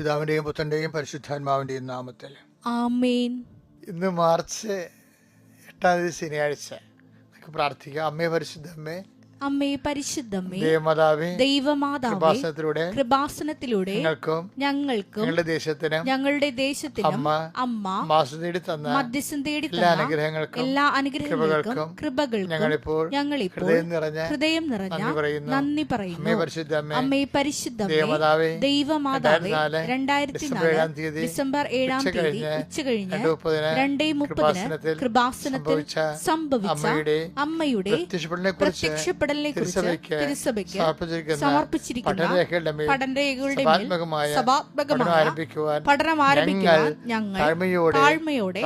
പിതാവിൻ്റെയും പുത്രൻ്റെയും പരിശുദ്ധാത്മാവിൻ്റെയും നാമത്തിൽ ആമേൻ. ഇന്ന് മാർച്ച് 8 ശനിയാഴ്ച. നമുക്ക് പ്രാർത്ഥിക്കാം. അമ്മേ പരിശുദ്ധമ്മേ, അമ്മേ പരിശുദ്ധമ്മേ, ദൈവമാതാവേ, കൃപാസനത്തിലൂടെ ഞങ്ങൾക്കും ഞങ്ങളുടെ ദേശത്തിനും അമ്മ മധ്യസ്ഥം തേടി എല്ലാ അനുഗ്രഹങ്ങൾക്കും കൃപകൾക്കും ഞങ്ങളിപ്പോൾ ഹൃദയം നിറഞ്ഞ നന്ദി പറയുന്നു. അമ്മേ പരിശുദ്ധമ്മേ, ദൈവമാതാവേ, 2004 ഡിസംബർ 7 ഉച്ചകഴിഞ്ഞ് 2:30 കൃപാസനത്തിൽ സംഭവിച്ച അമ്മയുടെ പ്രത്യക്ഷപ്പെടലിനെ കുറിച്ച് തിരുസഭയ്ക്ക് സമർപ്പിച്ചിരിക്കുന്ന പഠനരേഖകളുടെ മേൽ സഭാത്മകമായ പഠനം ആരംഭിക്കുവാൻ ഞങ്ങൾ താഴ്മയോടെ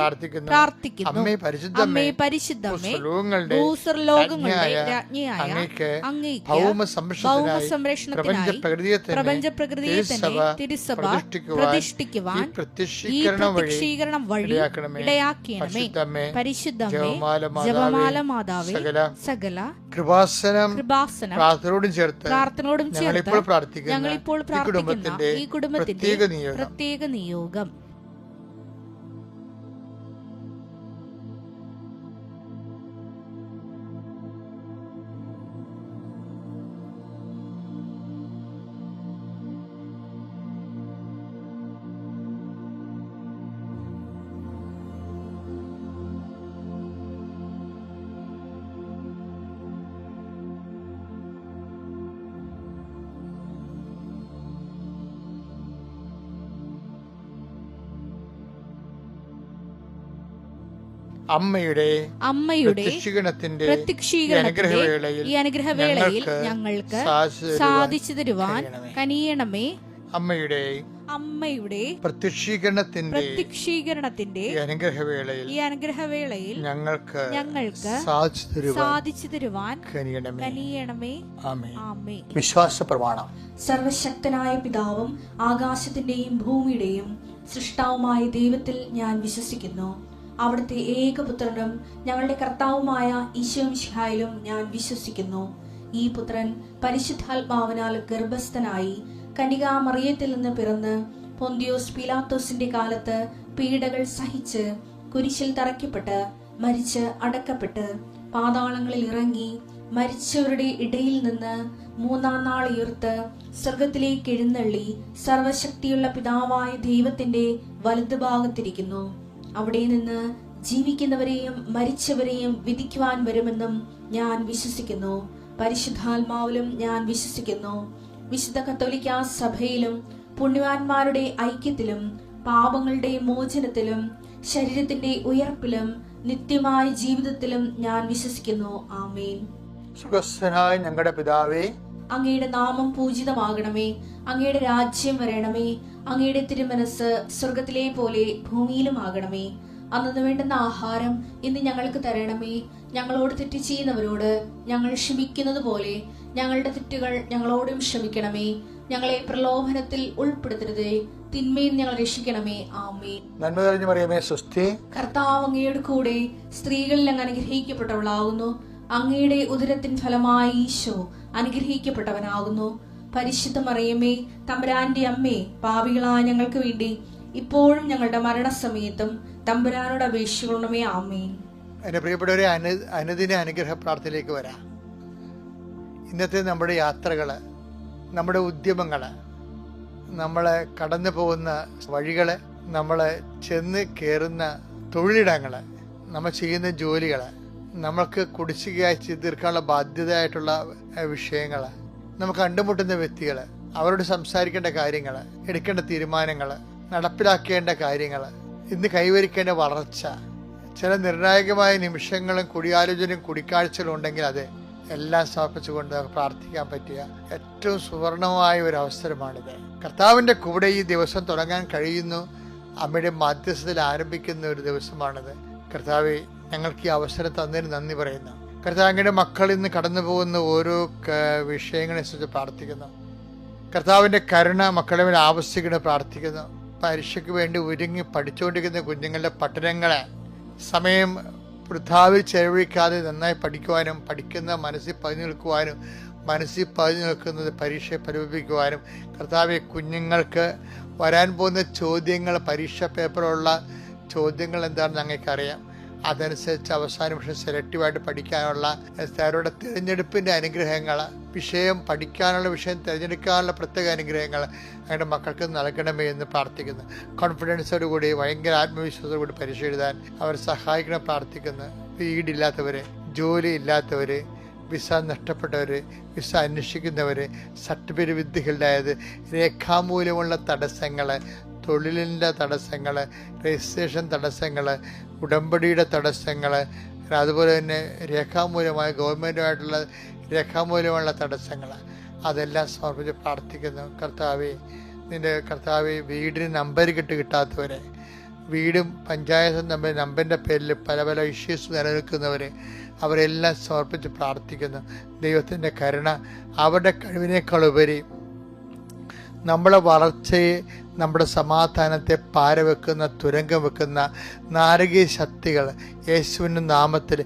പ്രാർത്ഥിക്കുന്നു. അമ്മേ പരിശുദ്ധമ്മേ, ഭൂസ്വർലോകങ്ങളുടെ രാജ്ഞിയായ അങ്ങേക്ക് ഭൗമസംരക്ഷണത്തിനായി പ്രപഞ്ചപ്രകൃതിയെ തന്നെ തിരുസഭ പ്രതിഷ്ഠിക്കുവാൻ ഈ പ്രത്യക്ഷീകരണം വഴി ഇടയാക്കണമേ. പരിശുദ്ധമ്മേ, ജപമാല മാതാവേ, സകല പ്രാർത്ഥനയോടും ചേർത്ത് ഞങ്ങളിപ്പോൾ പ്രാർത്ഥിക്കുന്ന ഈ കുടുംബത്തിന്റെ പ്രത്യേക നിയോഗം. അമ്മയുടെ പ്രത്യക്ഷീകരണത്തിന്റെ ഈ അനുഗ്രഹവേളയിൽ ഞങ്ങൾക്ക് സാധിച്ചു തരുവാൻ കനിയണമേ. അമ്മയുടെ പ്രത്യക്ഷീകരണത്തിന്റെ ഈ അനുഗ്രഹവേളയിൽ ഞങ്ങൾക്ക് സാധിച്ചു തരുവാൻ കനിയണമേ. ആമേൻ. വിശ്വാസ പ്രമാണം. സർവശക്തനായ പിതാവും ആകാശത്തിന്റെയും ഭൂമിയുടെയും സൃഷ്ടാവുമായ ദൈവത്തിൽ ഞാൻ വിശ്വസിക്കുന്നു. അവിടുത്തെ ഏകപുത്രനും ഞങ്ങളുടെ കർത്താവുമായ ഈശോമിശിഹായിലും ഞാൻ വിശ്വസിക്കുന്നു. ഈ പുത്രൻ പരിശുദ്ധാത്മാവിനാൽ ഗർഭസ്ഥനായി കന്യകാമറിയത്തിൽ നിന്ന് പിറന്ന് പൊന്തിയോസ് പീലാത്തോസിന്റെ കാലത്ത് പീഡകൾ സഹിച്ച് കുരിശിൽ തറയ്ക്കപ്പെട്ട് മരിച്ച് അടക്കപ്പെട്ട് പാതാളങ്ങളിൽ ഇറങ്ങി മരിച്ചവരുടെ ഇടയിൽ നിന്ന് 3-ാം നാൾ ഉയർത്ത് സ്വർഗത്തിലേക്ക് എഴുന്നള്ളി സർവശക്തിയുള്ള പിതാവായ ദൈവത്തിന്റെ വലതുഭാഗത്തിരിക്കുന്നു. അവിടെ നിന്ന് ജീവിക്കുന്നവരെയും മരിച്ചവരെയും വിധിക്കുവാൻ വരുമെന്നും ഞാൻ വിശ്വസിക്കുന്നു. പരിശുദ്ധാത്മാവിലും ഞാൻ വിശ്വസിക്കുന്നു. വിശുദ്ധ കത്തോലിക്കാ സഭയിലും പുണ്യവാന്മാരുടെ ഐക്യത്തിലും പാപങ്ങളുടെ മോചനത്തിലും ശരീരത്തിന്റെ ഉയർപ്പിലും നിത്യമായ ജീവിതത്തിലും ഞാൻ വിശ്വസിക്കുന്നു. ആമേൻ. സുഖസ്ഥനായ ഞങ്ങളുടെ പിതാവേ, അങ്ങയുടെ നാമം പൂജിതമാകണമേ. അങ്ങയുടെ രാജ്യം വരണമേ. അങ്ങയുടെ തിരുമനസ് സ്വർഗത്തിലെ പോലെ ഭൂമിയിലും ആകണമേ. അന്നു വേണ്ടുന്ന ആഹാരം ഇന്ന് ഞങ്ങൾക്ക് തരണമേ. ഞങ്ങളോട് തെറ്റ് ചെയ്യുന്നവരോട് ഞങ്ങൾ ക്ഷമിക്കുന്നത് പോലെ ഞങ്ങളുടെ തെറ്റുകൾ ഞങ്ങളോടും ക്ഷമിക്കണമേ. ഞങ്ങളെ പ്രലോഭനത്തിൽ ഉൾപ്പെടുത്തരുതേ, തിന്മയിൽ ഞങ്ങൾ രക്ഷിക്കണമേ. ആമേൻ. നന്മ നിറഞ്ഞ മറിയമേ, സ്വസ്തി. കർത്താവ് അങ്ങയുടെ കൂടെ സ്ത്രീകളിൽ അങ്ങ് അനുഗ്രഹിക്കപ്പെട്ടവളാകുന്നു. അങ്ങയുടെ ഉദരത്തിൻ ഫലമായി ഈശോ അനുഗ്രഹിക്കപ്പെട്ടവനാകുന്നു. പരിശുദ്ധ മറിയമേ, തമ്പുരാന്റെ അമ്മേ, പാപികളായ ഞങ്ങൾക്ക് വേണ്ടി ഇപ്പോഴും ഞങ്ങളുടെ മരണസമയത്തും തമ്പുരാനോട് അപേക്ഷിക്കണമേ. ആമേൻ. എന്റെ പ്രിയപ്പെട്ടവരെ, അനുദിന അനുഗ്രഹ പ്രാർത്ഥനയിലേക്ക് വരാം. ഇന്നത്തെ നമ്മുടെ യാത്രകള്, നമ്മുടെ ഉദ്യമങ്ങള്, നമ്മളെ കടന്നു പോകുന്ന വഴികള്, നമ്മളെ ചെന്ന് കയറുന്ന തൊഴിലിടങ്ങള്, നമ്മൾ ചെയ്യുന്ന ജോലികള്, നമ്മൾക്ക് കുടിശ്ശികയായി ചെയ്ത് തീർക്കാനുള്ള ബാധ്യതയായിട്ടുള്ള വിഷയങ്ങൾ, നമുക്ക് കണ്ടുമുട്ടുന്ന വ്യക്തികൾ, അവരോട് സംസാരിക്കേണ്ട കാര്യങ്ങൾ, എടുക്കേണ്ട തീരുമാനങ്ങൾ, നടപ്പിലാക്കേണ്ട കാര്യങ്ങൾ, ഇന്ന് കൈവരിക്കേണ്ട വളർച്ച, ചില നിർണായകമായ നിമിഷങ്ങളും കൂടിയാലോചനയും കൂടിക്കാഴ്ചകളും ഉണ്ടെങ്കിൽ അത് എല്ലാം സമർപ്പിച്ചുകൊണ്ട് പ്രാർത്ഥിക്കാൻ പറ്റിയ ഏറ്റവും സുവർണമായ ഒരു അവസരമാണിത്. കർത്താവിൻ്റെ കൂടെ ഈ ദിവസം തുടങ്ങാൻ കഴിയുന്നു. അമ്മയുടെ മധ്യസ്ഥതയിൽ ആരംഭിക്കുന്ന ഒരു ദിവസമാണിത്. കർത്താവെ, ഞങ്ങൾക്ക് ഈ അവസരം തന്നതിന് നന്ദി പറയുന്നു. കർത്താവ്, അങ്ങയുടെ മക്കൾ ഇന്ന് കടന്നു പോകുന്ന ഓരോ വിഷയങ്ങളെ കുറിച്ച് പ്രാർത്ഥിക്കുന്നു. കർത്താവിൻ്റെ കരുണ മക്കളെ മേൽ ആവശ്യിക്കണം പ്രാർത്ഥിക്കുന്നു. പരീക്ഷയ്ക്ക് വേണ്ടി ഒരുങ്ങി പഠിച്ചുകൊണ്ടിരിക്കുന്ന കുഞ്ഞുങ്ങളുടെ പഠനങ്ങളെ സമയം വൃഥാവിൽ ചെലവഴിക്കാതെ നന്നായി പഠിക്കുവാനും പഠിക്കുന്ന മനസ്സിൽ പതിഞ്ഞു നിൽക്കുവാനും മനസ്സിൽ പതിഞ്ഞു നിൽക്കുന്നത് പരീക്ഷയെ പരിപാലിക്കുവാനും, കർത്താവെ കുഞ്ഞുങ്ങൾക്ക് വരാൻ പോകുന്ന ചോദ്യങ്ങൾ, പരീക്ഷ പേപ്പറുള്ള ചോദ്യങ്ങൾ എന്താണെന്ന് ഞങ്ങൾക്കറിയാം. അതനുസരിച്ച് അവസാന വിഷയം സെലക്റ്റീവായിട്ട് പഠിക്കാനുള്ള അവരുടെ തിരഞ്ഞെടുപ്പിൻ്റെ അനുഗ്രഹങ്ങൾ, പഠിക്കാനുള്ള വിഷയം തിരഞ്ഞെടുക്കാനുള്ള പ്രത്യേക അനുഗ്രഹങ്ങൾ അങ്ങനെ മക്കൾക്ക് നൽകണമേ എന്ന് പ്രാർത്ഥിക്കുന്നു. കോൺഫിഡൻസോടുകൂടി, ഭയങ്കര ആത്മവിശ്വാസത്തോടുകൂടി പരീക്ഷ എഴുതാൻ അവർ സഹായിക്കണം പ്രാർത്ഥിക്കുന്നു. വീടില്ലാത്തവർ, ജോലി ഇല്ലാത്തവർ, വിസ നഷ്ടപ്പെട്ടവർ, വിസ അന്വേഷിക്കുന്നവർ, സർട്ടിഫിക്കറ്റ് വിദ്യകളുടേത്, രേഖാമൂലമുള്ള തടസ്സങ്ങൾ, തൊഴിലിൻ്റെ തടസ്സങ്ങൾ, രജിസ്ട്രേഷൻ തടസ്സങ്ങൾ, ഉടമ്പടിയുടെ തടസ്സങ്ങൾ, അതുപോലെ തന്നെ രേഖാമൂലമായ ഗവൺമെൻറ്റുമായിട്ടുള്ള രേഖാമൂലമുള്ള തടസ്സങ്ങൾ, അതെല്ലാം സമർപ്പിച്ച് പ്രാർത്ഥിക്കുന്നു. കർത്താവെ വീടിന് നമ്പർ കിട്ടാത്തവരെ, വീടും പഞ്ചായത്തും തമ്മിൽ നമ്പറിൻ്റെ പേരിൽ പല പല ഇഷ്യൂസ് നിലനിൽക്കുന്നവർ, അവരെല്ലാം സമർപ്പിച്ച് പ്രാർത്ഥിക്കുന്നു. ദൈവത്തിൻ്റെ കരുണ അവരുടെ കഴിവിനേക്കാളുപരി നമ്മളെ വളർച്ചയെ, നമ്മുടെ സമാധാനത്തെ പാരവെക്കുന്ന, തുരങ്കം വെക്കുന്ന നാരകീയ ശക്തികൾ യേശുവിൻ്റെ നാമത്തിൽ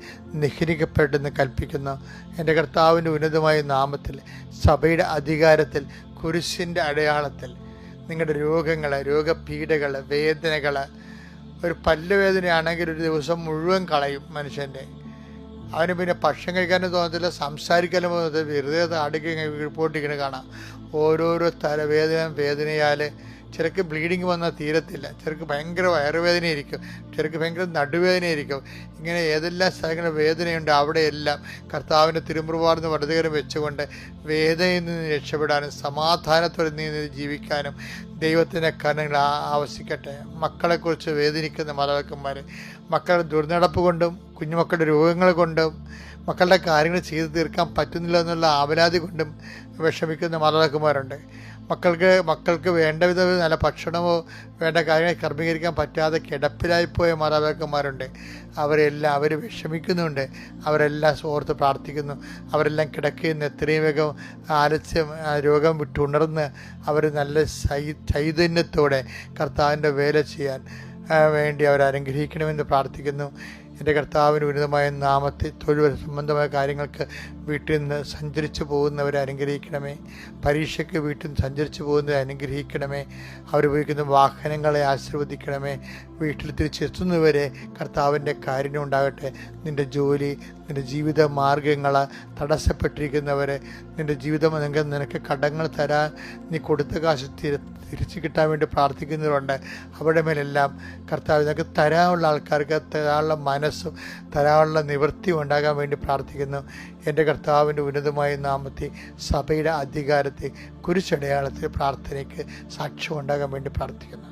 നിഹനിക്കപ്പെട്ടെന്ന് കൽപ്പിക്കുന്നു. എൻ്റെ കർത്താവിൻ്റെ ഉന്നതമായ നാമത്തിൽ, സഭയുടെ അധികാരത്തിൽ, കുരിശിൻ്റെ അടയാളത്തിൽ നിങ്ങളുടെ രോഗങ്ങൾ, രോഗപീഠകൾ, വേദനകൾ, ഒരു പല്ലുവേദനയാണെങ്കിൽ ഒരു ദിവസം മുഴുവൻ കളയും മനുഷ്യൻ്റെ. അവന് പിന്നെ ഭക്ഷണം കഴിക്കാനും തോന്നത്തില്ല, സംസാരിക്കാനും തോന്നത്തില്ല, വെറുതെ അടുക്കി റിപ്പോർട്ടിങ്ങനെ കാണാം. ഓരോരോ വേദനയാൽ ചിലർക്ക് ബ്ലീഡിങ് വന്നാൽ തീരത്തില്ല, ചിലർക്ക് ഭയങ്കര വയറുവേദനയായിരിക്കും, ചിലർക്ക് ഭയങ്കര നടുവേദനയായിരിക്കും. ഇങ്ങനെ ഏതെല്ലാം സ്ഥലങ്ങളിൽ വേദനയുണ്ട് അവിടെയെല്ലാം കർത്താവിൻ്റെ തിരുമുറുവാർന്ന് വലതുകരം വെച്ചുകൊണ്ട് വേദനയിൽ നിന്ന് രക്ഷപ്പെടാനും സമാധാനത്തോടെ നീ ജീവിക്കാനും ദൈവത്തിൻ്റെ കരുണകൾ ആവശ്യിക്കട്ടെ. മക്കളെക്കുറിച്ച് വേദനിക്കുന്ന മാതാപിതാക്കന്മാർ, മക്കളുടെ ദുർനടപ്പ് കൊണ്ടും കുഞ്ഞുമക്കളുടെ രോഗങ്ങൾ കൊണ്ടും മക്കളുടെ കാര്യങ്ങൾ ചെയ്തു തീർക്കാൻ പറ്റുന്നില്ല എന്നുള്ള ആവലാതി കൊണ്ടും വിഷമിക്കുന്ന മാതാപിതാക്കന്മാരുണ്ട്. മക്കൾക്ക് വേണ്ട വിധ നല്ല ഭക്ഷണമോ വേണ്ട കാര്യങ്ങൾ ക്രമീകരിക്കാൻ പറ്റാതെ കിടപ്പിലായിപ്പോയ മാതാപിതാക്കന്മാരുണ്ട്. അവർ വിഷമിക്കുന്നുണ്ട്. അവരെല്ലാം ഓർത്ത് പ്രാർത്ഥിക്കുന്നു. അവരെല്ലാം കിടക്കുന്ന എത്രയും വേഗം ആലസ്യം രോഗം വിട്ടുണർന്ന് അവർ നല്ല ചൈതന്യത്തോടെ കർത്താവിൻ്റെ വേല ചെയ്യാൻ വേണ്ടി അവർ അനുഗ്രഹിക്കണമെന്ന് പ്രാർത്ഥിക്കുന്നു. എൻ്റെ കർത്താവിന് ഉന്നതമായ നാമത്തിൽ തൊഴിൽ സംബന്ധമായ കാര്യങ്ങൾക്ക് വീട്ടിൽ നിന്ന് സഞ്ചരിച്ചു പോകുന്നവരെ അനുഗ്രഹിക്കണമേ. പരീക്ഷയ്ക്ക് വീട്ടിൽ നിന്ന് സഞ്ചരിച്ചു പോകുന്നവരെ അനുഗ്രഹിക്കണമേ. അവരുപയോഗിക്കുന്ന വാഹനങ്ങളെ ആശീർവദിക്കണമേ. വീട്ടിൽ തിരിച്ചെത്തുന്നവരെ കർത്താവിൻ്റെ കാരുണ്യം ഉണ്ടാകട്ടെ. നിൻ്റെ ജോലി, നിൻ്റെ ജീവിത മാർഗങ്ങൾ തടസ്സപ്പെട്ടിരിക്കുന്നവരെ, നിൻ്റെ ജീവിതം നിനക്ക് കടങ്ങൾ തരാൻ നീ കൊടുത്ത കാശ് തിരിച്ചു കിട്ടാൻ വേണ്ടി പ്രാർത്ഥിക്കുന്നവരുണ്ട്. അവരുടെ മേലെല്ലാം കർത്താവ് നിനക്ക് തരാനുള്ള ആൾക്കാർക്ക് തരാനുള്ള മനസ്സും തരാനുള്ള നിവൃത്തിയും ഉണ്ടാകാൻ വേണ്ടി പ്രാർത്ഥിക്കുന്നു. എൻ്റെ കർത്താവിൻ്റെ ഉന്നതമായ നാമത്തിൽ, സഭയുടെ അധികാരത്തിൽ, കുരിശടയാളത്തിൽ പ്രാർത്ഥനയ്ക്ക് സാക്ഷ്യം ഉണ്ടാകാൻ വേണ്ടി പ്രാർത്ഥിക്കുന്നു.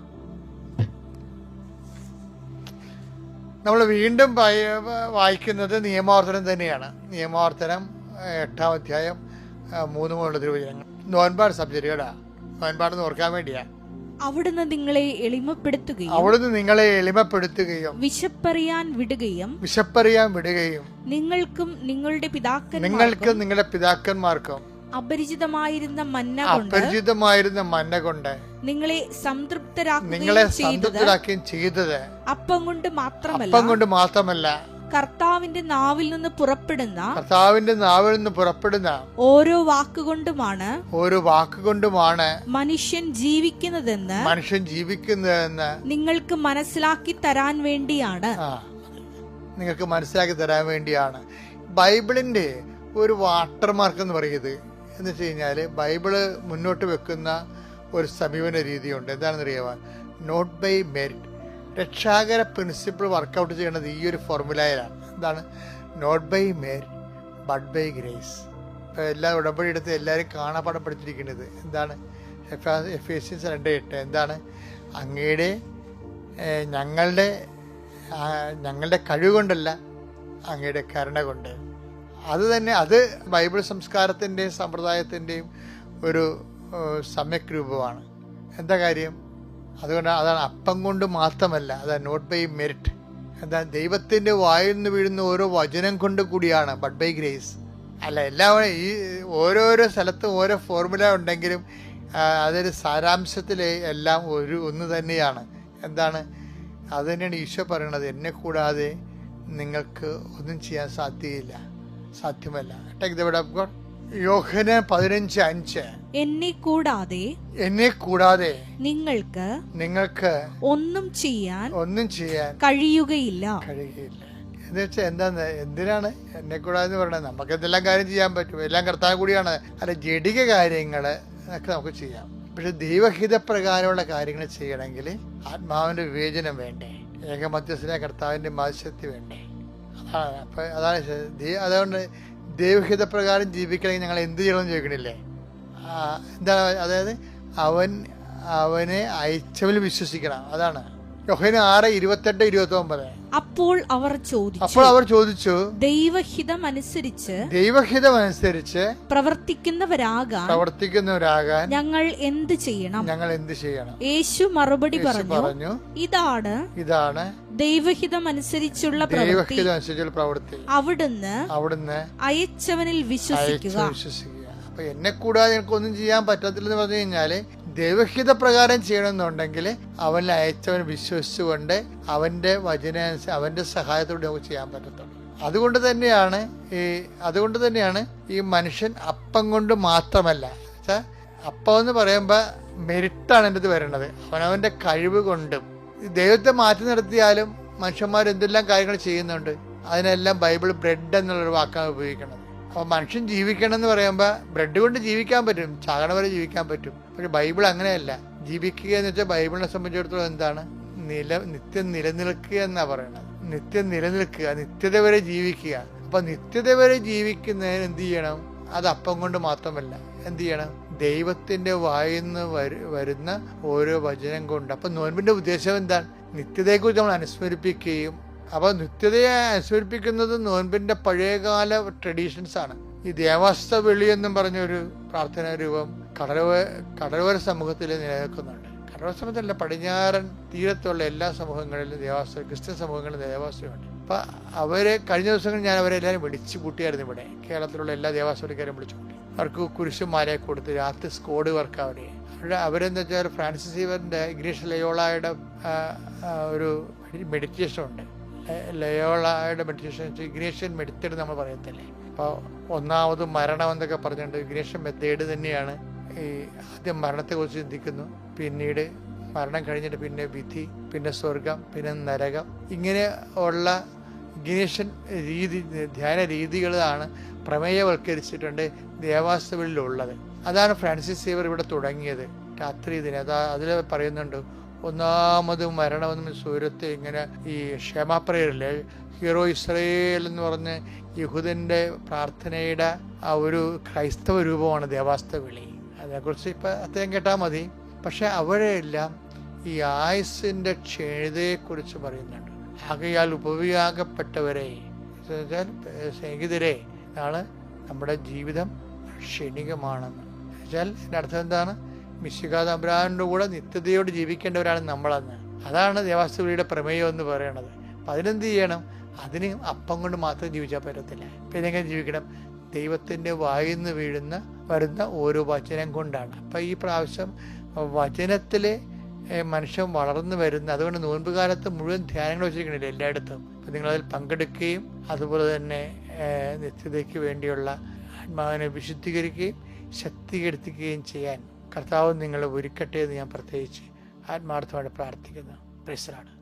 നമ്മൾ വീണ്ടും വായിക്കുന്നത് നിയമാവർത്തനം തന്നെയാണ്. നിയമാവർത്തനം 8-ാം അധ്യായം 3 മുതലുള്ള തിരുവചനങ്ങൾ. നോൻപാട് സബ്ജക്റ്റ് കേടാ, നോൻപാടെന്ന് ഓർക്കാൻ വേണ്ടിയാ. അവിടുന്ന് നിങ്ങളെ എളിമപ്പെടുത്തുകയും വിശപ്പറിയാൻ വിടുകയും നിങ്ങൾക്കും നിങ്ങളുടെ പിതാക്കന്മാർക്കും അപരിചിതമായിരുന്ന മന്ന കൊണ്ട് നിങ്ങളെ സംതൃപ്തരാക്കുകയും ചെയ്തത് അപ്പം കൊണ്ട് മാത്രമല്ല കർത്താവിന്റെ നാവിൽ നിന്ന് പുറപ്പെടുന്ന ഓരോ വാക്കുകൊണ്ടുമാണ് മനുഷ്യൻ ജീവിക്കുന്നതെന്ന് നിങ്ങൾക്ക് മനസ്സിലാക്കി തരാൻ വേണ്ടിയാണ്. ബൈബിളിന്റെ ഒരു വാട്ടർമാർക്ക് എന്ന് പറയുന്നത് എന്ന് വെച്ച് കഴിഞ്ഞാൽ, ബൈബിള് മുന്നോട്ട് വെക്കുന്ന ഒരു സമീപന രീതിയുണ്ട്. എന്താണെന്ന് അറിയാമോ? Not by merit. രക്ഷാകര പ്രിൻസിപ്പിൾ വർക്കൗട്ട് ചെയ്യേണ്ടത് ഈ ഒരു ഫോർമുലയിലാണ്. എന്താണ്? Not by merit but by grace. ഇപ്പോൾ എല്ലാ ഉടമ്പടി എടുത്ത് എല്ലാവരും കാണാപ്പാടം പഠിച്ചിരിക്കുന്നത് എന്താണ്? എഫേസ്യൻസ് 2:8 എന്താണ്? ഞങ്ങളുടെ കഴിവ് കൊണ്ടല്ല, അങ്ങയുടെ കരുണ കൊണ്ട്. അത് ബൈബിൾ സംസ്കാരത്തിൻ്റെയും സമ്പ്രദായത്തിൻ്റെയും ഒരു സമ്യക് രൂപമാണ്. എന്താ കാര്യം? അതാണ് അപ്പം കൊണ്ട് മാത്രമല്ല, അതാണ് നോട്ട് ബൈ മെറിറ്റ്. എന്താ? ദൈവത്തിൻ്റെ വായിൽ നിന്ന് വീഴുന്ന ഓരോ വചനം കൊണ്ട് കൂടിയാണ്, ബട്ട് ബൈ ഗ്രേസ് അല്ല. എല്ലാവരും ഈ ഓരോരോ സ്ഥലത്തും ഓരോ ഫോർമുല ഉണ്ടെങ്കിലും അതൊരു സാരാംശത്തിൽ എല്ലാം ഒന്ന് തന്നെയാണ്. എന്താണ്? അത് തന്നെയാണ് ഈശോ പറയണത്, എന്നെ കൂടാതെ നിങ്ങൾക്ക് ഒന്നും ചെയ്യാൻ സാധ്യമല്ല. Take the word of God. യോഹന്നാൻ 15:5 എന്നെ കൂടാതെ നിങ്ങൾക്ക് ഒന്നും ചെയ്യാൻ കഴിയുകയില്ല. കഴിയുകയില്ല. എന്ന് വെച്ചാൽ എന്തിനാണ് എന്നെ കൂടാതെ പറയണത്? നമുക്ക് എന്തെല്ലാം കാര്യം ചെയ്യാൻ പറ്റും, എല്ലാം കർത്താവ് കൂടിയാണ്. അല്ല, ജഡിക കാര്യങ്ങള് ഒക്കെ നമുക്ക് ചെയ്യാം. പക്ഷെ ദൈവഹിതപ്രകാരമുള്ള കാര്യങ്ങൾ ചെയ്യണമെങ്കിൽ ആത്മാവിന്റെ വിവേചനം വേണ്ടേ, ഏകമധ്യസ്ഥനായ കർത്താവിന്റെ മാധ്യസ്ഥ്യത വേണ്ടേ? അതാണ് അതുകൊണ്ട് ദൈവഹിതപ്രകാരം ജീവിക്കണമെങ്കിൽ ഞങ്ങൾ എന്ത് ചെയ്യണമെന്ന് ചോദിക്കണില്ലേ? എന്താണ്? അതായത് അവനെ അയച്ചവനിൽ വിശ്വസിക്കണം. അതാണ് യോഹന്നാൻ 6:28-29. അപ്പോൾ അവർ ചോദിച്ചു, ദൈവഹിതമനുസരിച്ച് പ്രവർത്തിക്കുന്നവരാകാൻ ഞങ്ങൾ എന്ത് ചെയ്യണം? യേശു മറുപടി പറഞ്ഞു, ഇതാണ് ദൈവഹിതമനുസരിച്ചുള്ള പ്രവൃത്തി. അവിടുന്ന് അയച്ചവനിൽ വിശ്വസിക്കുക. അപ്പൊ എന്നെ കൂടാതെ എനിക്കൊന്നും ചെയ്യാൻ പറ്റത്തില്ലെന്ന് പറഞ്ഞു കഴിഞ്ഞാല് ദൈവഹിത പ്രകാരം ചെയ്യണമെന്നുണ്ടെങ്കിൽ അവനിൽ അയച്ചവൻ വിശ്വസിച്ചുകൊണ്ട് അവന്റെ അവന്റെ സഹായത്തോടെ നമുക്ക് ചെയ്യാൻ പറ്റത്തുള്ളൂ. അതുകൊണ്ട് തന്നെയാണ് ഈ മനുഷ്യൻ അപ്പം കൊണ്ട് മാത്രമല്ല, അപ്പം എന്ന് പറയുമ്പോൾ മെരിറ്റാണ് എൻ്റെ ഇത് വരേണ്ടത്. അവനവന്റെ കഴിവ് കൊണ്ടും ദൈവത്തെ മാറ്റി നിർത്തിയാലും മനുഷ്യന്മാർ എന്തെല്ലാം കാര്യങ്ങൾ ചെയ്യുന്നുണ്ട്. അതിനെല്ലാം ബൈബിൾ ബ്രെഡ് എന്നുള്ളൊരു വാക്കാണ് ഉപയോഗിക്കുന്നത്. അപ്പോൾ മനുഷ്യൻ ജീവിക്കണം എന്ന് പറയുമ്പോൾ ബ്രെഡ് കൊണ്ട് ജീവിക്കാൻ പറ്റും, ചാകണ വരെ ജീവിക്കാൻ പറ്റും. പക്ഷെ ബൈബിൾ അങ്ങനെയല്ല. ജീവിക്കുക എന്ന് വെച്ചാൽ ബൈബിളിനെ സംബന്ധിച്ചിടത്തോളം എന്താണ്? നിത്യം നിലനിൽക്കുക എന്നാ പറയണത്. നിത്യം നിലനിൽക്കുക, നിത്യത വരെ ജീവിക്കുക. അപ്പൊ നിത്യത വരെ ജീവിക്കുന്നതിന് എന്ത് ചെയ്യണം? അത് അപ്പം കൊണ്ട് മാത്രമല്ല, എന്ത് ചെയ്യണം? ദൈവത്തിന്റെ വായിന്ന് വരുന്ന ഓരോ വചനം കൊണ്ട്. അപ്പൊ നോൻപിന്റെ ഉദ്ദേശം എന്താണ്? നിത്യതയെക്കുറിച്ച് നമ്മൾ അനുസ്മരിപ്പിക്കുകയും. അപ്പൊ നിത്യതയെ അനുസ്മരിപ്പിക്കുന്നത് നോൻപിന്റെ പഴയകാല ട്രഡീഷൻസ് ആണ്. ഈ ദേവാസ്ത വെളി എന്നും പറഞ്ഞൊരു പ്രാർത്ഥനാ രൂപം കടലോര സമൂഹത്തിൽ നിലനിൽക്കുന്നുണ്ട്. കടലോര സമൂഹത്തിലല്ല, പടിഞ്ഞാറൻ തീരത്തുള്ള എല്ലാ സമൂഹങ്ങളിലും ക്രിസ്ത്യൻ സമൂഹങ്ങളിലും ദേവാസ്തമുണ്ട്. അപ്പൊ അവരെ കഴിഞ്ഞ ദിവസങ്ങളിൽ ഞാൻ അവരെല്ലാവരും വിളിച്ചു കൂട്ടിയായിരുന്നു. ഇവിടെ കേരളത്തിലുള്ള എല്ലാ ദേവാസ്വക്കാരും വിളിച്ചു കൂട്ടി. അവർക്ക് കുരിശുമാലയെ കൊടുത്ത് രാത്രി സ്കോഡ് വർക്ക് അവരെന്താ വെച്ചാൽ ഫ്രാൻസിസ് സീവറിന്റെ ഇഗ്നേഷ്യസ് ലയോളായുടെ ഒരു മെഡിറ്റേഷൻ ഉണ്ട്. ലയോളായുടെ മെഡിറ്റേഷൻ ഇഗ്നേഷ്യൻ മെഡിറ്റേറ്റ് നമ്മൾ പറയത്തില്ലേ. അപ്പോൾ ഒന്നാമത് മരണം എന്നൊക്കെ പറഞ്ഞിട്ടുണ്ട്. ഇഗ്നേഷ്യൻ മെത്തേഡ് തന്നെയാണ്. ഈ ആദ്യം മരണത്തെക്കുറിച്ച് ചിന്തിക്കുന്നു, പിന്നീട് മരണം കഴിഞ്ഞിട്ട് പിന്നെ വിധി, പിന്നെ സ്വർഗം, പിന്നെ നരകം. ഇങ്ങനെ ഉള്ള ഇഗ്നേഷ്യൻ ധ്യാന രീതികളാണ് പ്രമേയവൽക്കരിച്ചിട്ടുണ്ട് ദേവാസ്തകളിലുള്ളത്. അതാണ് ഫ്രാൻസിസ് സേവർ ഇവിടെ തുടങ്ങിയത്. രാത്രി ഇതിന് അതിൽ പറയുന്നുണ്ട്, ഒന്നാമത് മരണമെന്ന് സൂര്യത്തെ ഇങ്ങനെ ഈ ക്ഷമാപ്രയറില്ലേ, ഹീറോ ഇസ്രയേൽ എന്ന് പറഞ്ഞ് യഹൂദന്റെ പ്രാർത്ഥനയുടെ ആ ഒരു ക്രൈസ്തവ രൂപമാണ് ദേവാസ്ത വിളി. അതിനെക്കുറിച്ച് ഇപ്പം അത്രയും കേട്ടാൽ മതി. പക്ഷെ അവിടെയെല്ലാം ഈ ആയുസിന്റെ ക്ഷീണതയെക്കുറിച്ച് പറയുന്നുണ്ട്. ആകയാൽ ഉപവിയാകപ്പെട്ടവരെ, സ്നേഹിതരെ, നാളെ നമ്മുടെ ജീവിതം ക്ഷണികമാണെന്ന് വെച്ചാൽ എൻ്റെ അർത്ഥം എന്താണ്? മിശിഹാ തമ്പുരാന്റെ കൂടെ നിത്യതയോട് ജീവിക്കേണ്ടവരാണ് നമ്മളെന്ന്. അതാണ് ദേവാസ്തവിളിയുടെ പ്രമേയം എന്ന് പറയണത്. അപ്പം അതിനെന്ത് ചെയ്യണം? അതിന് അപ്പം കൊണ്ട് മാത്രം ജീവിച്ചാൽ പറ്റത്തില്ല. പിന്നെ എങ്ങനെ ജീവിക്കണം? ദൈവത്തിൻ്റെ വായിന്ന് വരുന്ന ഓരോ വചനം കൊണ്ടാണ്. അപ്പം ഈ പ്രാവശ്യം വചനത്തിൽ മനുഷ്യൻ വളർന്നു വരുന്ന, അതുകൊണ്ട് നോൻപ് കാലത്ത് മുഴുവൻ ധ്യാനങ്ങൾ വെച്ചിരിക്കണില്ല എല്ലായിടത്തും. അപ്പം നിങ്ങളതിൽ പങ്കെടുക്കുകയും അതുപോലെ തന്നെ നിത്യതയ്ക്ക് വേണ്ടിയുള്ള ആത്മാവിനെ വിശുദ്ധീകരിക്കുകയും ശക്തിപ്പെടുത്തുകയും ചെയ്യാൻ കർത്താവ് നിങ്ങളെ ഒരുക്കട്ടെ എന്ന് ഞാൻ പ്രത്യേകിച്ച് ആത്മാർത്ഥമായിട്ട് പ്രാർത്ഥിക്കുന്നു. Praise the Lord.